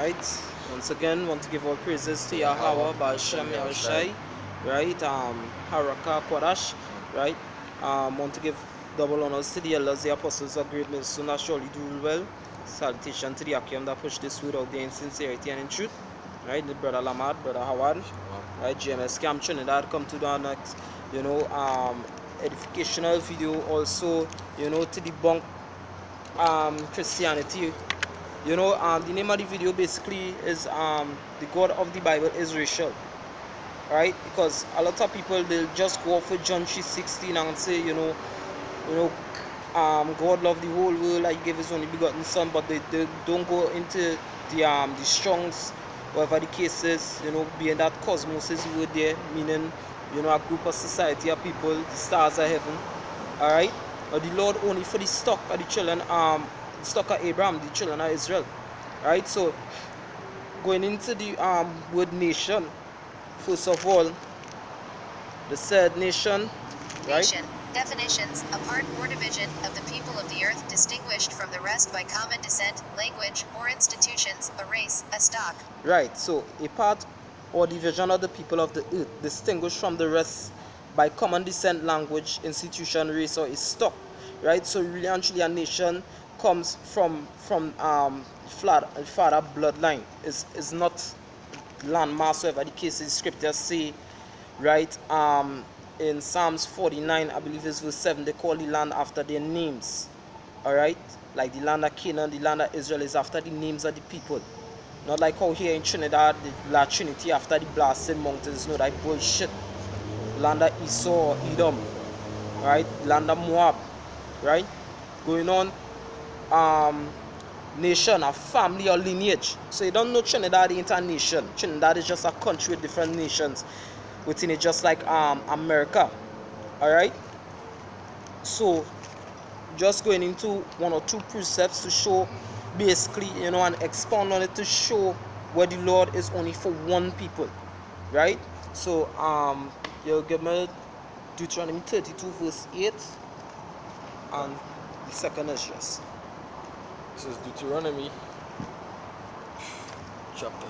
Right. Once again, want to give all praises to Yahweh, Ba'ashem Yahushai, right? Haraka Kwadash, right? Want to give double honors to the elders, the apostles of great men, soon as surely do well. Salutation to the Akim that push this word out there in sincerity and in truth, right? The brother Lamad, brother Howard, right? GMS Camp Trinidad come to the next, edificational video also, to debunk Christianity. The name of the video basically is the God of the Bible is racial, right? Because a lot of people, they'll just go off with John 3:16 and say, God loved the whole world, like He gave His only begotten Son, but they don't go into the Strongs, whatever the case is, being that cosmos is the word there, meaning a group of society of people, the stars of heaven, all right? But the Lord only for the stock of the children, stock of Abraham, the children of Israel, right? So going into the word nation, first of all, the said nation, right? Nation. Definitions: a part or division of the people of the earth distinguished from the rest by common descent, language, or institutions, a race, a stock. Right, so a part or division of the people of the earth distinguished from the rest by common descent, language, institution, race, or is stock, right? So really and truly a nation comes from father bloodline. Is not land mass, whatever the case is. Scriptures say, right? In Psalms 49, I believe it's verse 7, they call the land after their names. Alright? Like the land of Canaan, the land of Israel is after the names of the people. Not like how here in Trinidad, the La Trinity after the blasted mountains. No, that bullshit. Land of Esau or Edom. Right? Land of Moab. Right? Going on, nation, a family or lineage. So you don't know Trinidad ain't a nation. Trinidad is just a country with different nations within it, just like America. Alright? So just going into one or two precepts to show basically, and expound on it to show where the Lord is only for one people. Right? So you'll give me Deuteronomy 32 verse 8 and the second is just. This is Deuteronomy chapter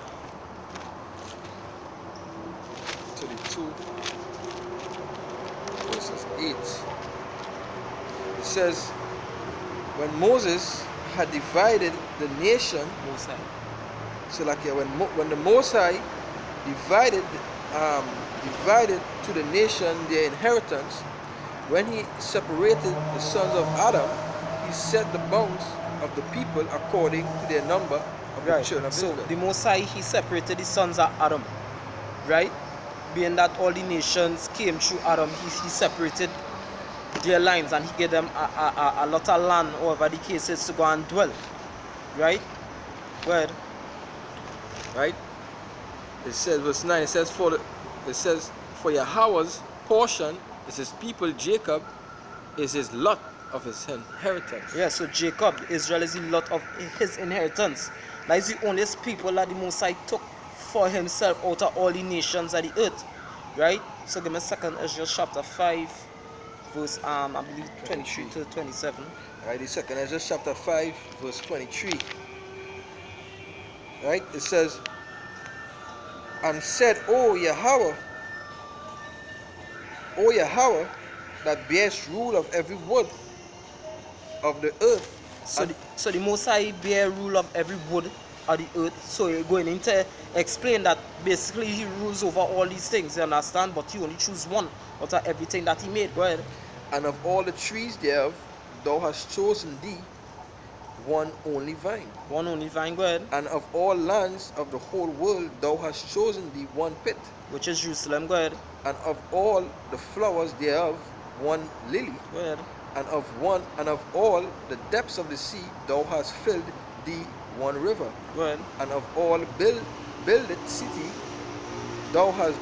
32 verses 8. It says, when Moses had divided the nation, so like when the Most High divided to the nation their inheritance, when He separated the sons of Adam, He set the bounds of the people according to their number of the children of Israel. So the Most High, He separated the sons of Adam, right? Being that all the nations came through Adam, he separated their lines and He gave them a lot of land, whatever the case is, to go and dwell. Right? Go ahead. Right? It says, verse 9, it says, for Yahweh's portion is His people, Jacob is His lot of His inheritance. Yeah, so Jacob, Israel is the lot of His inheritance. That is the only people that the Most High took for Himself out of all the nations of the earth. Right? So give me a second, Ezra chapter 5, verse I believe 23 to 27. Right, the second Ezra chapter 5, verse 23. Right, it says, and said, O Yahweh, that bears rule of every wood of the earth. So the Most High bear rule of every wood of the earth. So you're going into explain that basically He rules over all these things, you understand? But you only choose one out of everything that He made. Go ahead. And of all the trees thereof, thou hast chosen thee one only vine. One only vine, go ahead. And of all lands of the whole world, thou hast chosen thee one pit, which is Jerusalem, go ahead. And of all the flowers thereof, one lily, go ahead. And of all the depths of the sea, thou hast filled thee one river. Go ahead. And of all builded city, thou hast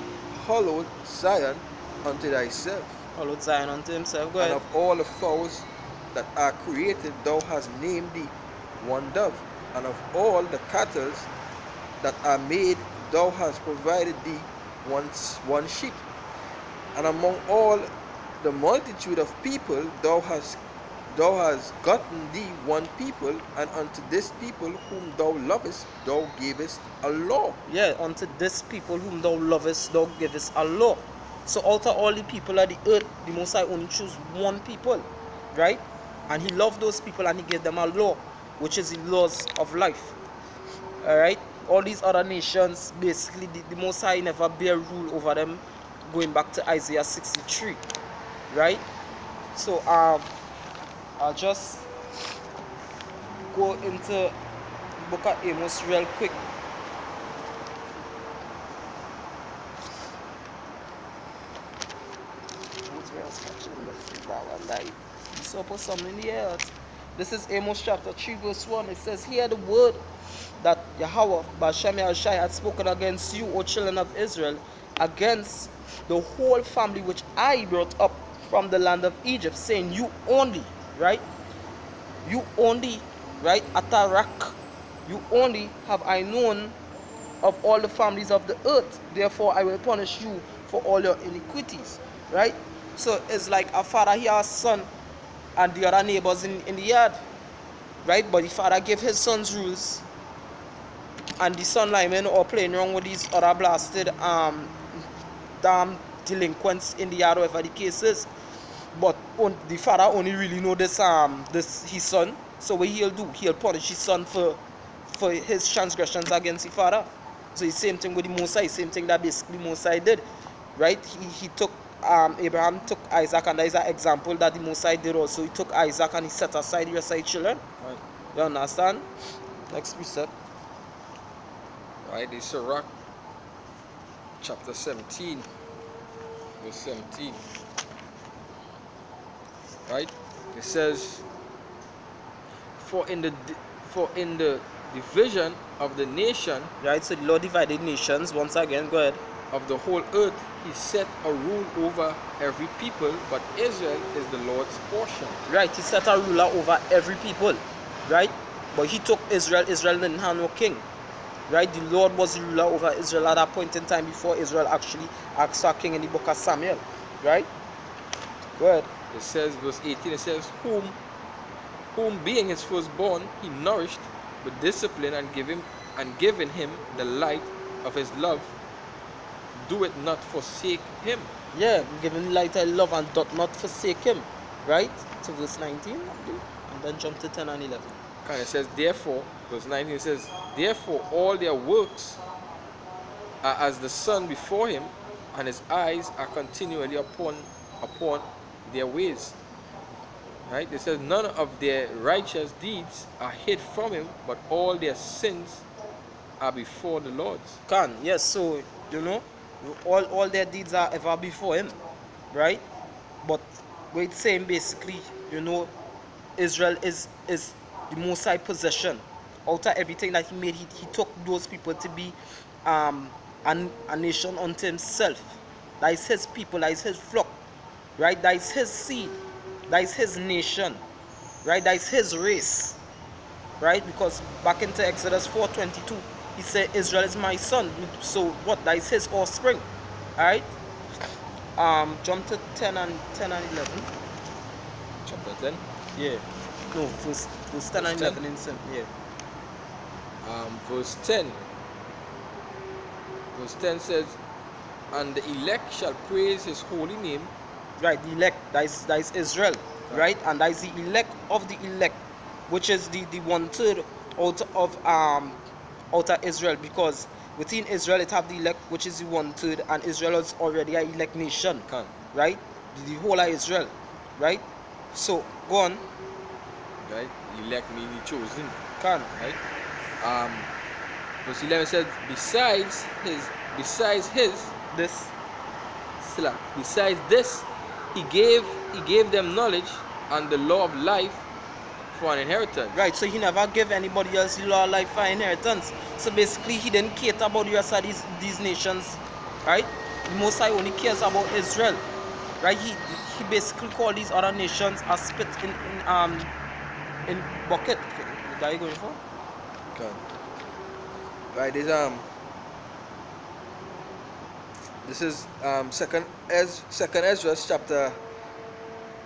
hallowed Zion unto thyself. Hallowed Zion unto Himself, go ahead. And of all the fowls that are created, thou hast named thee one dove. And of all the cattle that are made, thou hast provided thee one sheep. And among all the multitude of people, thou hast thou hast gotten thee one people, and unto this people whom thou lovest thou gavest a law. Yeah, unto this people whom thou lovest, thou givest a law. So out of all the people of the earth, the Most High only choose one people, right? And he loved those people and he gave them a law, which is the laws of life. Alright? All these other nations, basically, the Most High never bear rule over them, going back to Isaiah 63. Right? So, I'll just go into the book of Amos real quick. This is Amos chapter 3 verse 1. It says, hear the word that Yahweh Bashem Yahushai had spoken against you, O children of Israel, against the whole family which I brought up from the land of Egypt, saying, you only, right? You only, right? Atarak, you only have I known of all the families of the earth. Therefore, I will punish you for all your iniquities, right? So it's like a father, he has a son, and the other neighbors in the yard, right? But the father gave his son's rules, and the son linemen are playing around with these other blasted damn delinquents in the yard, whatever the case is. But the father only really know this his son. So what he'll do, he'll punish his son for his transgressions against the father. So the same thing with the Mosai, same thing that basically Mosai did, right? He took Abraham took Isaac, and that is an example that the Mosai did also. He took Isaac and he set aside the rest of his children. Right. You understand? Next precept. Right, this Sirach chapter 17, verse 17. Right? It says, for in the division of the nation, Right, so the Lord divided nations. Once again, go ahead. of the whole earth, he set a rule over every people, but Israel is the Lord's portion. Right, he set a ruler over every people. Right? But he took Israel. Israel didn't have no king. Right? The Lord was the ruler over Israel at that point in time before Israel actually asked for a king in the book of Samuel. Right? Go ahead. It says, verse 18, it says, whom being his firstborn, he nourished with discipline and given him the light of his love, do it not forsake him. Yeah, give him light I love and doth not forsake him. Right? To verse 19, and then jump to 10 and 11. And it says, therefore, verse 19, it says, therefore all their works are as the sun before him, and his eyes are continually upon their ways. Right? It says, none of their righteous deeds are hid from him, but all their sins are before the Lord. Yes, so you know, all their deeds are ever before him, right? But what it's saying basically, you know, Israel is the Most High possession. Out of everything that he made, he took those people to be a nation unto himself. That is his people, that is his flock, right? That is his seed, that is his nation, right? That is his race, right? Because back into Exodus 4:22, he said, Israel is my son. So what? That is his offspring. Alright? Jump to 10 and 11. Chapter 10. Yeah. No, verse 10 and 11 in yeah. Verse 10. Verse 10 says, and the elect shall praise his holy name. Right, the elect, that is Israel, right? And that is the elect of the elect, which is the 1/3 out of Israel, because within Israel it have the elect, which is the 1/3, and Israel is already an elect nation. Right? The whole of Israel, right? So go on. Right? Elect meaning chosen. Right? Verse 11 says, besides this, he gave them knowledge and the law of life for an inheritance. Right, so he never gave anybody else the law of life for inheritance. So basically he didn't cater about the rest of these nations, right? Most High only cares about Israel, right? He basically called these other nations a spit in bucket. What are you going for? Okay. Right, this is second Ezra chapter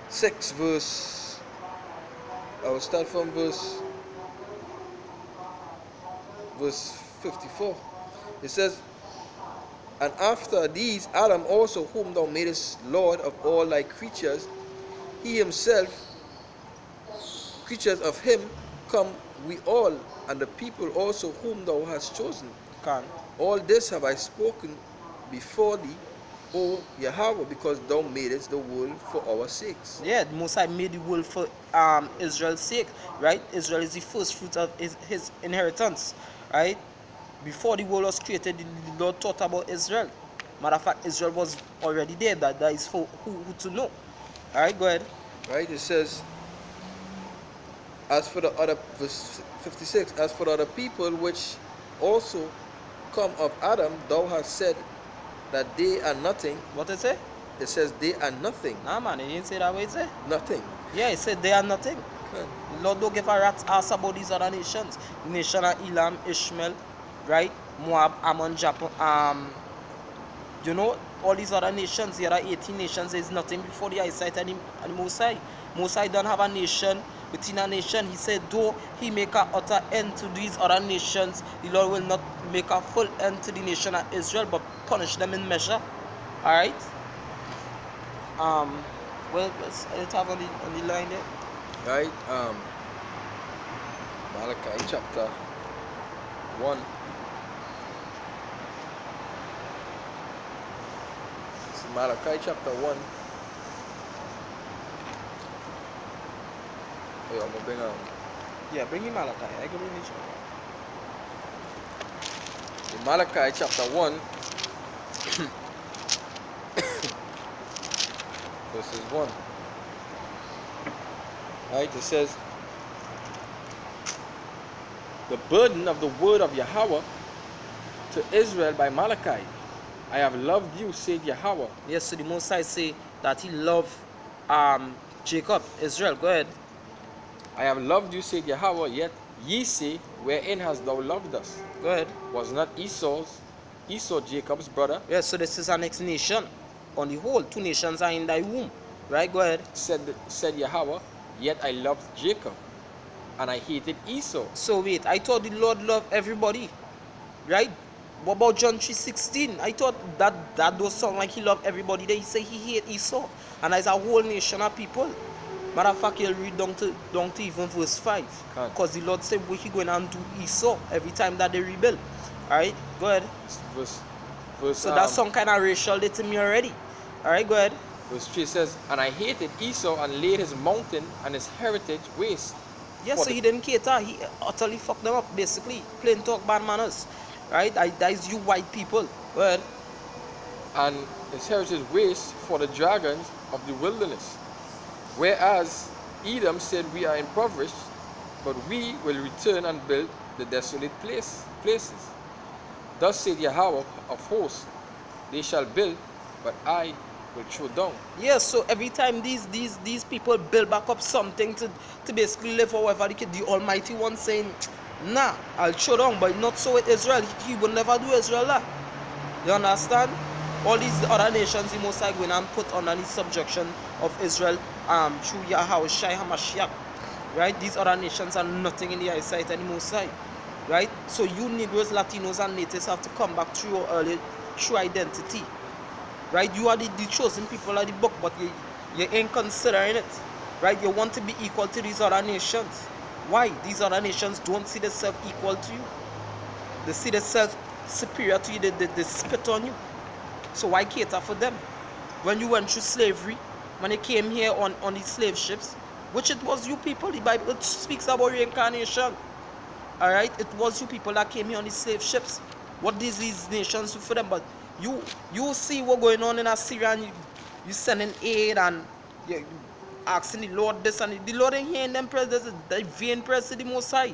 6 verse I will start from verse 54. It says, and after these Adam also, whom thou madest Lord of all thy creatures, he himself, creatures of him, come we all, and the people also whom thou hast chosen. Can. All this have I spoken before thee, O Yahweh, because thou madest the world for our sakes. Yeah, the Most High made the world for Israel's sake, right? Israel is the first fruit of his inheritance, right? Before the world was created, the Lord thought about Israel. Matter of fact, Israel was already there. That is for who to know. All right, go ahead. Right? It says, as for the other, verse 56, as for the other people which also come of Adam, thou hast said that they are nothing. What it say? It says they are nothing. Nah, man, it didn't say that way. It say Nothing. yeah, it said they are nothing. Huh. The Lord don't give a rat's ass about these other nations. The nation of Elam, Ishmael, right? Moab, Ammon, Japan, you know, all these other nations, the other 18 nations, is nothing before the eyesight and the Most High. Most High don't have a nation within a nation. He said, though he make a utter end to these other nations, the Lord will not make a full end to the nation of Israel, but punish them in measure. Alright? Well, let's have on the line there. Right? Malachi chapter 1. This is Malachi chapter 1. Oh, I'm gonna bring Yeah, bring him Malachi. I can bring it. in Malachi chapter 1 verses 1. Right, it says, the burden of the word of Yahweh to Israel by Malachi. I have loved you, said Yahweh. Yes, so the Most High say that he loved Jacob, Israel. Go ahead. I have loved you, said Yahweh, yet ye say, wherein hast thou loved us? Go ahead. Was not Esau Jacob's brother? Yes, so this is our next nation. On the whole, two nations are in thy womb. Right, go ahead. Said Yahweh, yet I loved Jacob, and I hated Esau. So wait, I thought the Lord loved everybody. Right? What about John 3:16? I thought that does sound like he loved everybody. There he say he hate Esau. And there's a whole nation of people. Matter of fact, you'll read down to even verse 5. Because the Lord said what he going to do Esau every time that they rebel. Alright, go ahead. So that's some kind of racial to me already. Alright, go ahead. Verse 3 says, and I hated Esau and laid his mountain and his heritage waste. Yeah, so he didn't cater. He utterly fucked them up, basically. Plain talk, bad manners. Right? That is you white people. Go ahead. And his heritage waste for the dragons of the wilderness. Whereas Edom said, we are impoverished, but we will return and build the desolate places. Thus said Yahweh of hosts, they shall build, but I will throw down. Yes, so every time these people build back up something to basically live however they can, the Almighty One saying, nah, I'll throw down, but not so with Israel. He will never do Israel that. You understand? All these other nations, the Most High going and put under the subjection of Israel through Yahweh Shai HaMashiach. Right? These other nations are nothing in the eyesight of the Most High. Right? So you Negroes, Latinos, and natives have to come back to your early true identity. Right? You are the chosen people of the book, but you ain't considering it. Right? You want to be equal to these other nations. Why? These other nations don't see themselves equal to you. They see themselves superior to you. They spit on you. So why cater for them? When you went through slavery, when they came here on these slave ships, which it was you people, the Bible speaks about reincarnation. Alright? It was you people that came here on these slave ships. What did these nations do for them? But you see what's going on in Assyria, and you sending aid and you asking the Lord this, and the Lord ain't hearing them prayers. This is the vain prayers to the Most High.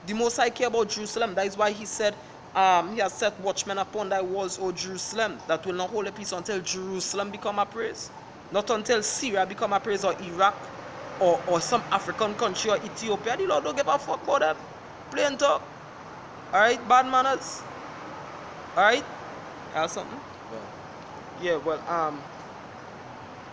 The Most High care about Jerusalem. That is why he said, he has set watchmen upon thy walls, O Jerusalem, that will not hold a peace until Jerusalem become a praise. Not until Syria become a praise, or Iraq, or some African country, or Ethiopia. The Lord don't give a fuck about them. Plain talk. Alright, bad manners. Alright? Have something? Yeah. Yeah, well,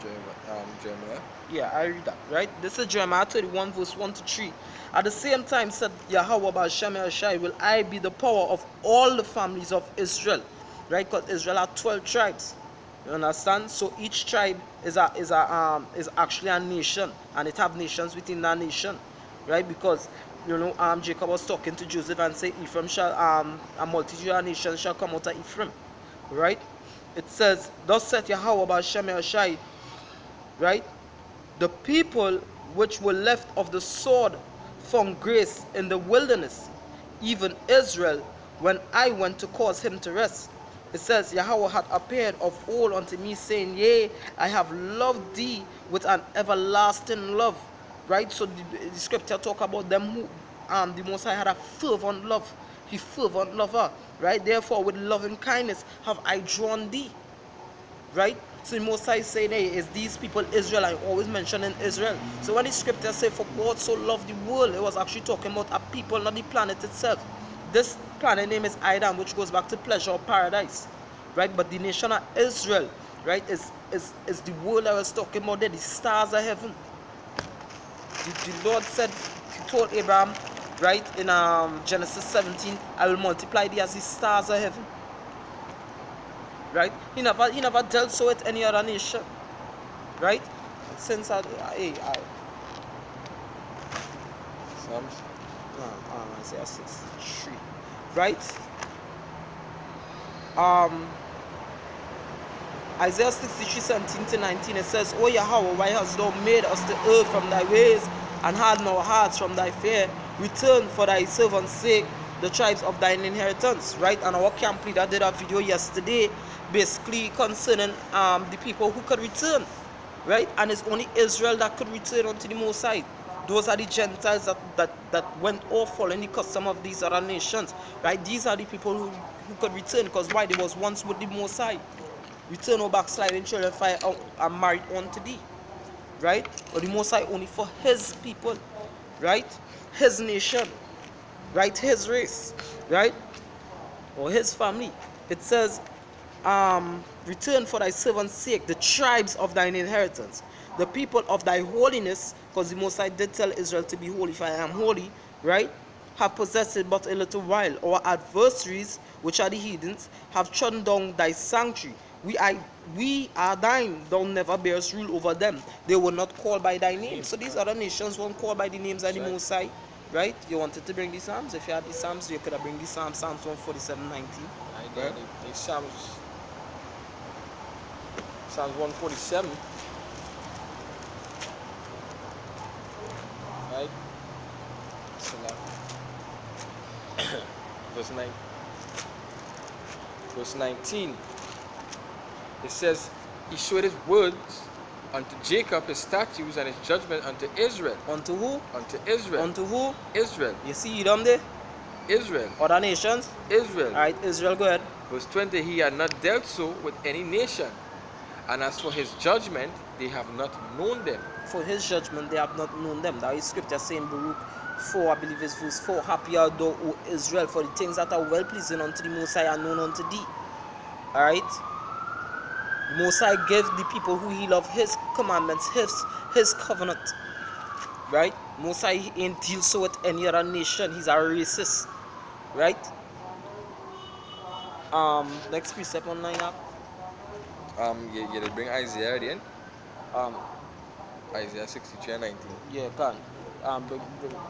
Jeremiah. Yeah, I read that, right? This is Jeremiah 31, verse 1 to 3. At the same time, said Yahweh Ba'Shem Yahshai, will I be the power of all the families of Israel, right? Because Israel had 12 tribes. You understand? So each tribe is actually a nation, and it have nations within that nation, right? Because Jacob was talking to Joseph and say, Ephraim shall a multitude of nations shall come out of Ephraim, right? It says, thus saith Yahweh Ba'Shem Yahshai, right? The people which were left of the sword found grace in the wilderness, even Israel, when I went to cause him to rest. It says, Yahweh had appeared of old unto me, saying, Yea, I have loved thee with an everlasting love. Right? So the scripture talk about them who the Most High had a fervent love. He fervent lover. Right? Therefore, with loving kindness have I drawn thee. Right? So the Most High is saying, hey, is these people Israel? I always mention in Israel. So when the scripture say, for God so loved the world, it was actually talking about a people, not the planet itself. This planet name is Adam, which goes back to pleasure or paradise. Right? But the nation of Israel, right, is the world I was talking about there, the stars of heaven. The Lord said, he told Abraham, right, in Genesis 17, I will multiply thee as the stars of heaven. Right? He never dealt so with any other nation. Right? Since Psalms. Isaiah 63. Right? Isaiah 63, 17 to 19, it says, O Yahweh, why hast thou made us to err from thy ways, and hardened our hearts from thy fear? Return for thy servant's sake the tribes of thine inheritance. Right? And our camp leader did a video yesterday basically concerning the people who could return, right? And it's only Israel that could return unto the Most High. Those are the Gentiles that went off following the custom of these other nations, right? These are the people who could return, because why? They was once with the Most High. Return or backsliding children fire out and married unto thee, right? But the Most High only for his people, right? His nation, right? His race, right? Or his family. It says, return for thy servant's sake the tribes of thine inheritance, the people of thy holiness, because the Most High did tell Israel to be holy, for I am holy, right? Have possessed it but a little while. Our adversaries, which are the heathens, have trodden down thy sanctuary. We are thine, thou never bearest rule over them. They were not called by thy name. So these other nations weren't called by the names of the Most High, right? You wanted to bring the Psalms. If you had the Psalms, you could have bring the Psalms 147, 19. Right? The Psalms 147, right? Verse 19. It says, he showed his words unto Jacob, his statutes and his judgment unto Israel. Unto who? Unto Israel. Unto who? Israel. You see Edom there? Israel. Other nations? Israel. Alright, Israel, go ahead. Verse 20, he had not dealt so with any nation. And as for his judgment, they have not known them. For his judgment, they have not known them. That is scripture saying, Baruch 4, I believe it's verse 4. Happy art thou, O Israel, for the things that are well pleasing unto the Most High are known unto thee. Alright? The Most High gave the people who he loved his commandments, his covenant. Right? Most High ain't deal so with any other nation. He's a racist. Right? Next precept on 9 up. Yeah, they bring Isaiah at the end. Um, Isaiah 63 and 19. yeah, can.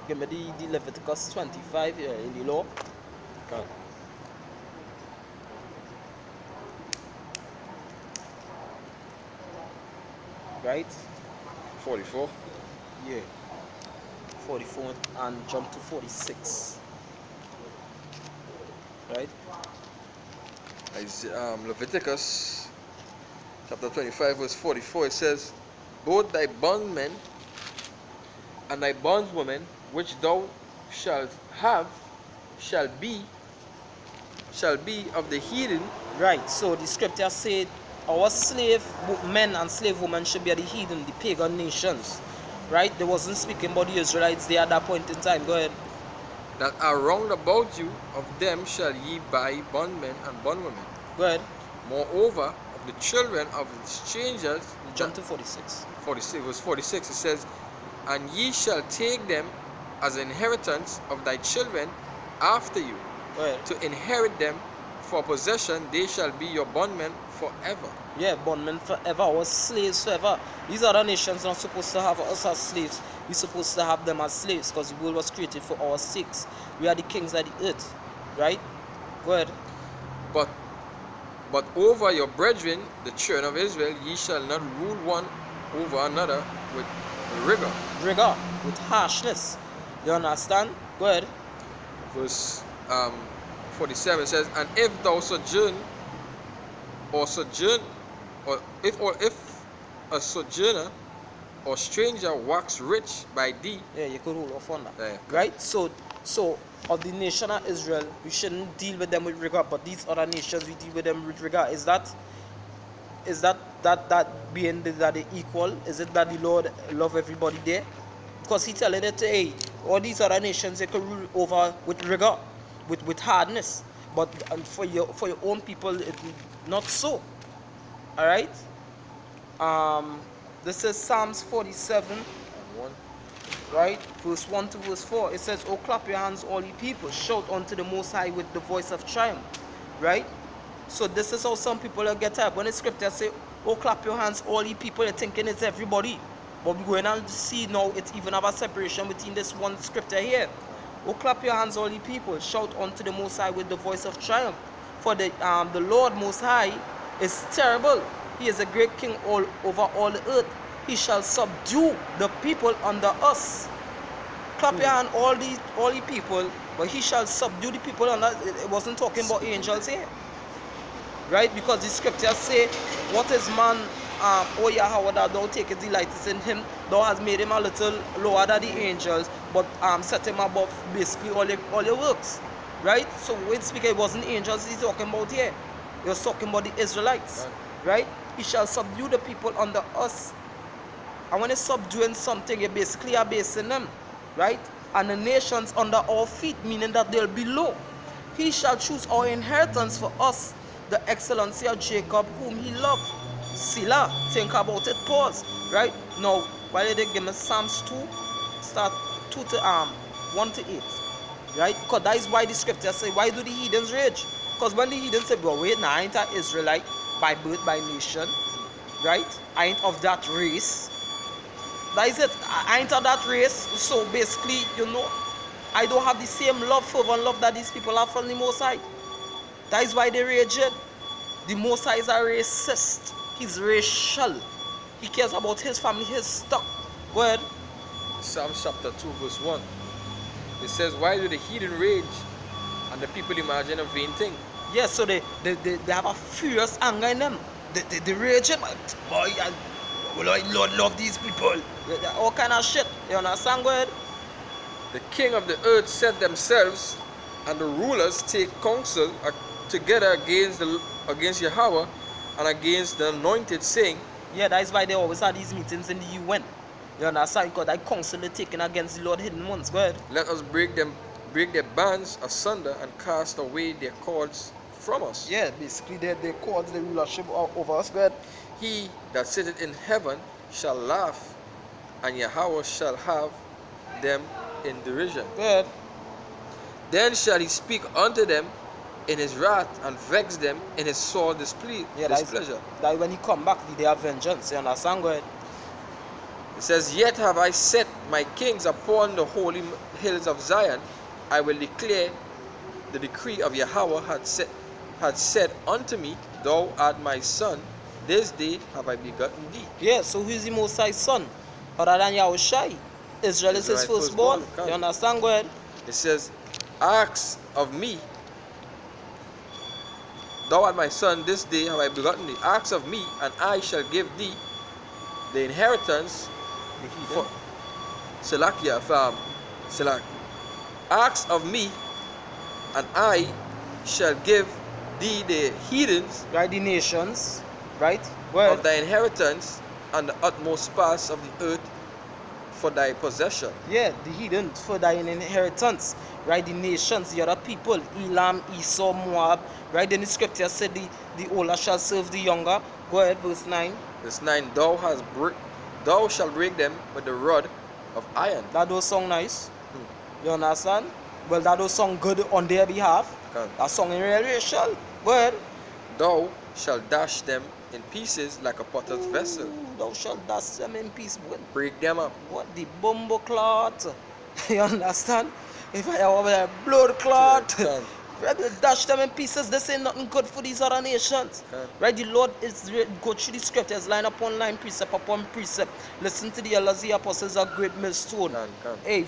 Give me the Leviticus 25 here in the law. Can. Right? 44. Yeah. 44 and jump to 46. Right? Leviticus chapter 25 verse 44, it says, both thy bondmen and thy bondswomen which thou shalt have shall be of the heathen. Right. So the scripture said our slave men and slave women should be of the heathen, the pagan nations. Right? They wasn't speaking about the Israelites there at that point in time. Go ahead. That are round about you, of them shall ye buy bondmen and bondwomen. Go ahead. Moreover, of the children of the strangers. Jump to 46. 46, verse 46, it says, and ye shall take them as inheritance of thy children after you, Right. to inherit them for possession. They shall be your bondmen forever. Yeah, bondmen forever, or slaves forever. These other nations are not supposed to have us as slaves. We're supposed to have them as slaves because the world was created for our sakes. We are the kings of the earth. Right? Go ahead. But over your brethren, the children of Israel, ye shall not rule one over another with rigor. Rigor, with harshness. You understand? Go ahead. Verse 47 says, and if thou sojourn, or if a sojourner or stranger wax rich by thee. Yeah, you could hold off on that. Yeah. Right? So of the nation of Israel, we shouldn't deal with them with rigor, but these other nations we deal with them with rigor. Is that being that they equal? Is it that the Lord love everybody there? Because he telling it, hey, all these other nations they can rule over with rigor, with hardness. But for your own people, it not so. Alright? This is Psalms 47. Right, verse 1 to verse 4, it says, oh, clap your hands, all ye people, shout unto the Most High with the voice of triumph. Right? So this is how some people will get up. When the scripture say, oh, clap your hands, all ye people, they're thinking it's everybody. But we're going to see now it even have a separation between this one scripture here. Oh, clap your hands, all ye people, shout unto the Most High with the voice of triumph. For the Lord Most High is terrible. He is a great king all over all the earth. He shall subdue the people under us. Clap your hand, all the people, but he shall subdue the people under. It wasn't talking about angels here, right? Because the scriptures say, "What is man? O Yahweh, that thou takest delight in him. Thou hast made him a little lower than the angels, but set him above basically all your works." Right? So when speaking, it wasn't angels he's talking about here. He was talking about the Israelites, right? He shall subdue the people under us. And when you're subduing something, you basically are basing them, right? And the nations under our feet, meaning that they'll be low. He shall choose our inheritance for us, the excellency of Jacob, whom he loved. Selah, think about it, pause, right? Now, while they give me Psalms 2, start 1 to 8, right? Because that is why the scriptures say, why do the heathens rage? Because when the heathens say, well, wait, now I ain't an Israelite by birth, by nation, right? I ain't of that race. That is it. I ain't of that race. So basically, I don't have the same love, fervent love that these people have from the Most High. That is why they rage. The Most High is a racist. He's racial. He cares about his family, his stock. Go ahead. Psalms chapter 2 verse 1. It says, why do the heathen rage and the people imagine a vain thing? Yeah, so they have a furious anger in them. They raging. Boy, Lord love these people. All kind of shit. You understand? Go ahead. The king of the earth set themselves, and the rulers take counsel together against Yahweh and against the anointed, saying, yeah, that is why they always have these meetings in the UN. You understand? Because that counsel is taken against the Lord hidden ones. Go ahead. let us break their bands asunder and cast away their cords from us. Yeah, basically they cords, the rulership over us. Go ahead. He that sitteth in heaven shall laugh, and Yahweh shall have them in derision. Go ahead. Then shall he speak unto them in his wrath, and vex them in his sore displeasure. That when he come back, the day of vengeance. You understand? Go ahead. It says, yet have I set my kings upon the holy hills of Zion. I will declare the decree of Yahweh had said unto me, thou art my son, this day have I begotten thee. Yeah, so who is the Most High's son? Other than Yahushai. Israel is his firstborn. You understand? Go ahead. It says, ask of me, thou art my son, this day have I begotten thee. Ask of me, and I shall give thee the inheritance for Salakia from Salak. Ask of me, and I shall give thee the heathens, right? The nations, right? Well, of thy inheritance, and the utmost parts of the earth for thy possession. Yeah, the heathen for thy inheritance, right? The nations, the other people, Elam, Esau, Moab, right? Then the scripture said the older shall serve the younger. Go ahead, verse 9. Verse 9, thou shalt break them with the rod of iron. That does sound nice. You understand? Well, that does sound good on their behalf. Can. That song in real racial. Go ahead. Thou shalt dash them in pieces like a potter's vessel. Ooh, thou shalt dash them in peace. Break them up. What the bumbo clot? You understand? If I have a blood clot, Can. right, they dash them in pieces. This ain't nothing good for these other nations. Can. Right? The Lord is go through the scriptures, line upon line, precept upon precept. Listen to the elders, the apostles, a great millstone. Can. Hey,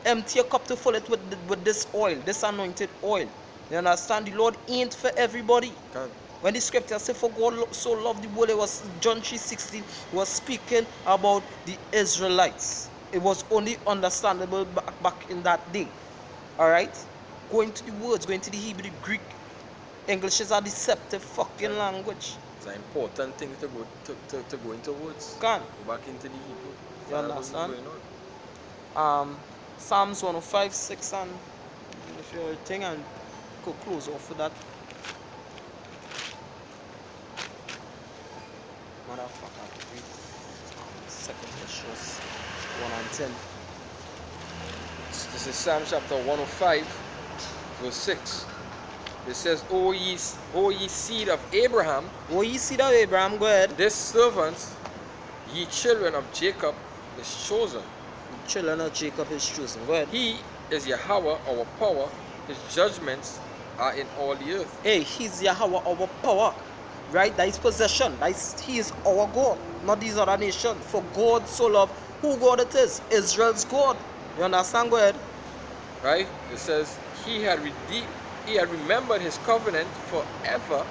empty your cup to fill it with this oil, this anointed oil. You understand? The Lord ain't for everybody. Can. When the scripture says, for God so loved the world, it was John 3:16, was speaking about the Israelites. It was only understandable back in that day. Alright? Going to the words, going to the Hebrew, the Greek. English is a deceptive fucking language. It's an important thing to go into words. Can. Go back into the Hebrew. You Find out what's understand? going on. Psalms 105, 6, and if you're a thing, and go close off with that. Motherfucker, read second verses 1 and 10. This is Psalm chapter 105, verse 6. It says, O ye seed of Abraham, Oh, you see that, Abraham? Go ahead. this servant, ye children of Jacob, is chosen. The children of Jacob is chosen. Go ahead. He is Yahweh, our power. His judgments are in all the earth. Hey, he's Yahweh, our power. Right? That is possession. He is our God, not these other nations. For God so loved, who God it is? Israel's God. You understand? Go ahead. Right? It says, he had remembered his covenant forever,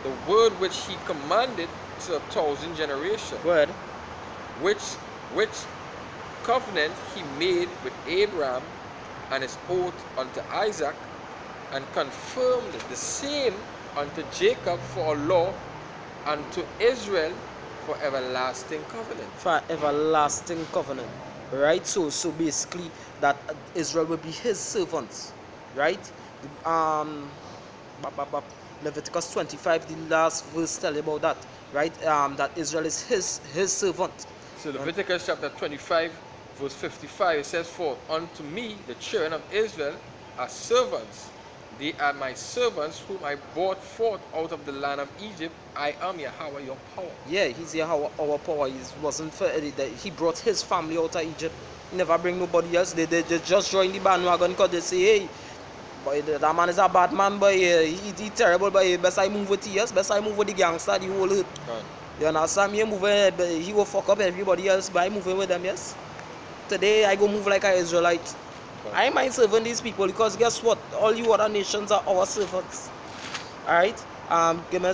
the word which he commanded to 1,000 generations, Go ahead. which covenant he made with Abraham and his oath unto Isaac, and confirmed the same unto Jacob for a law, and to Israel for everlasting covenant. For everlasting covenant. Right? So basically that Israel will be his servants. Right? Leviticus 25, the last verse tell you about that. Right? That Israel is his servant. So Leviticus chapter 25, verse 55, it says, for unto me the children of Israel are servants. They are my servants whom I brought forth out of the land of Egypt. I am Yahweh your power. Yeah, he's Yahweh, our power. He wasn't for he brought his family out of Egypt. He never bring nobody else. They just join the bandwagon because they say, hey, boy, that man is a bad man, but he terrible, but best I move with yes, best I move with the gangster, the whole hood. You understand me? He will fuck up everybody else by moving with them, yes. Today I go move like an Israelite. I mind serving these people because guess what? All you other nations are our servants. Alright? Give me,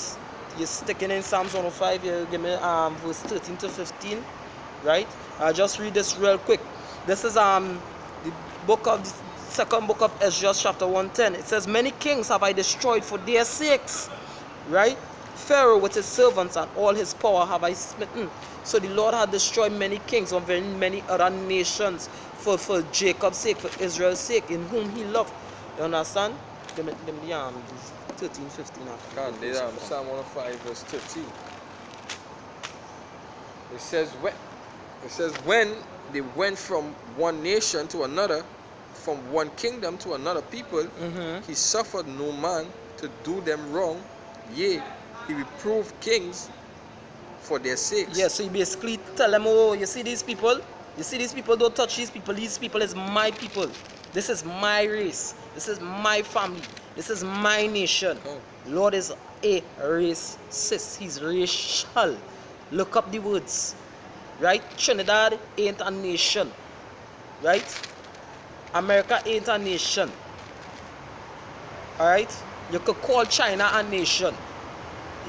you're sticking in Psalms 105, you give me verse 13 to 15. Right? I'll just read this real quick. This is the second book of Ezra, chapter 110. It says, many kings have I destroyed for their sakes. Right? Pharaoh with his servants and all his power have I smitten. So the Lord had destroyed many kings of many other nations for Jacob's sake, for Israel's sake, in whom he loved. You understand? Give me 13, 15 after. Psalm 105 verse 13. It says when they went from one nation to another, from one kingdom to another people, he suffered no man to do them wrong. Yea, he reproved kings for their sakes. Yeah, so you basically tell them, oh, you see these people? You see these people, don't touch these people. These people is my people. This is my race. This is my family. This is my nation. Lord is a racist. He's racial. Look up the words. Right? Trinidad ain't a nation. Right? America ain't a nation. Alright? You could call China a nation.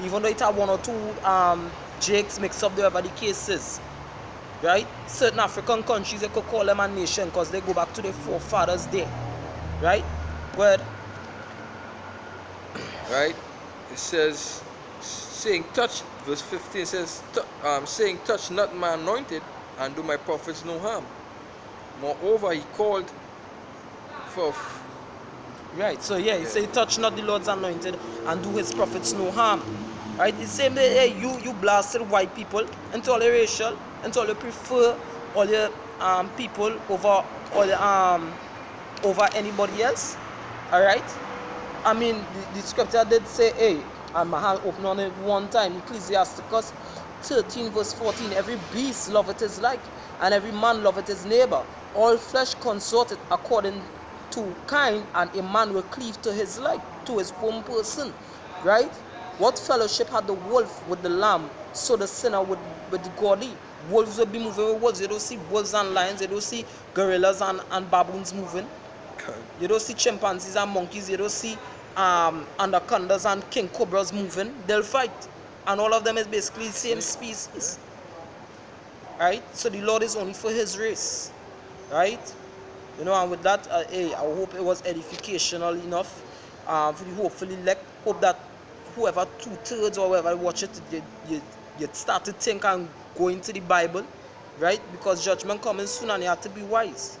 Even though it have one or two jakes mixed up, whatever the case is. Right? Certain African countries, you could call them a nation because they go back to their forefathers there. Right? Go ahead. Right? It says, saying touch, verse 15 says, saying touch not my anointed, and do my prophets no harm. Moreover, he called for Right, so yeah, he say touch not the Lord's anointed and do his prophets no harm. Right, the same way, hey, you blasted white people into all your racial, into all you prefer all your people over all over anybody else. Alright? I mean the scripture did say, hey, and my hand open on it one time, Ecclesiasticus 13 verse 14, every beast loveth his like, and every man loveth his neighbor. All flesh consorted according to kind, and a man will cleave to his like, to his own person. Right? What fellowship had the wolf with the lamb, so the sinner with the godly? Wolves will be moving with wolves. You don't see wolves and lions, you don't see gorillas and baboons moving. You don't see chimpanzees and monkeys, you don't see anacondas and king cobras moving. They'll fight. And all of them is basically the same species. Right? So the Lord is only for his race. Right? You know, and with that, hey, I hope it was edificational enough. Hopefully, hope that whoever 2/3 or whoever watch it, you start to think and go into the Bible. Right? Because judgment coming soon and you have to be wise.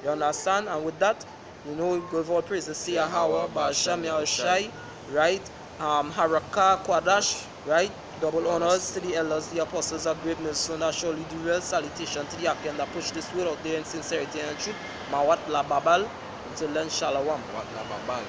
You understand? And with that, you know, give all praise to Sia Hawa, Basham Yahushai, right? Haraka Kwadash, right? Double honors to the elders, the apostles of greatness, so that surely do real salutation to the Aken that push this word out there in sincerity and truth. Mawat la Babal. Until then, Shalom. What la babal.